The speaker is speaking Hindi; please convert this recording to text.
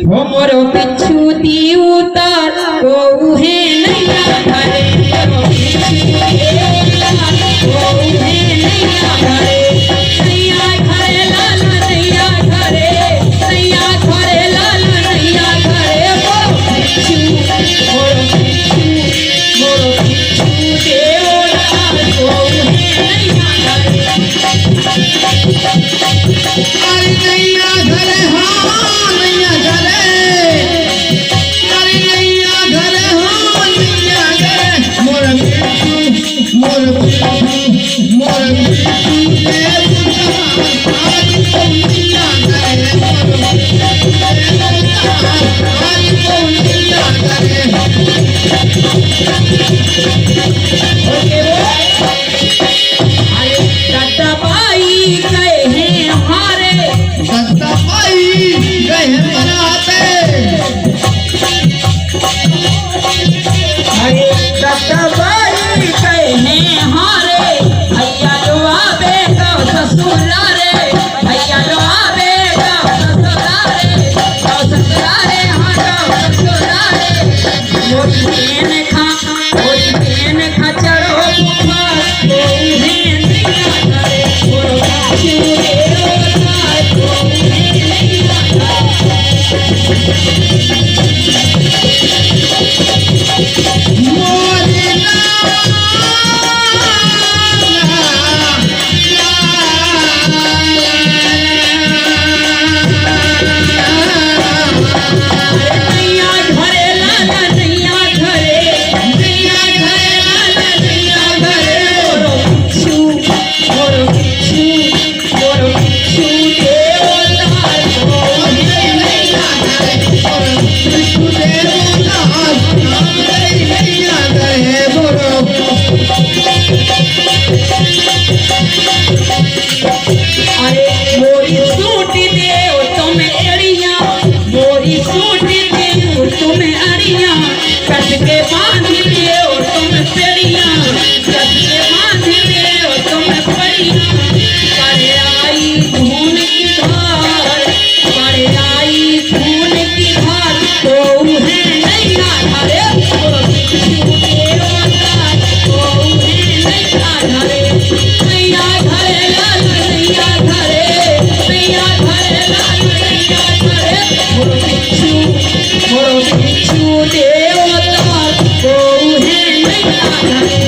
हो मोरो बिच्छू दी उतार को है नैया घरे मोरो बिच्छू दी उतार को है नैया घरे नैया घरे लाल नैया घरे नैया घरे लाल नैया घरे मोरो बिच्छू दे उतार को है नैया घरे अरे नैया घरे हाँ नैया घरे अरे नैया घरे हाँ नैया घरे मोर बिच्छू मोर बिच्छू दे उतार आज तो नैया घरे मोर बिच्छू दे उतार आज तो नैया घरे ओके अरे दत्ताबाई गए हैं हमारे दत्ताबाई गए मनाते अरे दत्ताबाई गए हैं हमारे भैया जो आवे तो ससुरारे भैया जो आवे तो ससुरारे हाँ तो ससुरारे मोटी बहन खा चढ़ो ऊपर तो उन्हें नैया घरे मोरो बिच्छू दे उतार को उन्हें नैया मोरे नैया घरे लाला नैया घरे नैया घरे लाला नैया घरे मोरो बिच्छू दे उतार को उन्हें नैया घरे बिच्छू दे उतार नैया घरे मोरो अरे मोरी सूट दे तुम एड़िया मोरी सूट दे तुम अड़िया कट के बांध दे तुम पेड़िया कट के बांध दे तुम पड़िया पर आई धून की धार पर आई धून की धार तो है नैया घरे मोरो बिच्छू दे उतार तो है नैया घरे नैया घरे लाल नैया घरे नैया घरे लाल नैया घरे मोरो बिच्छू दे उतार को है नैया घरे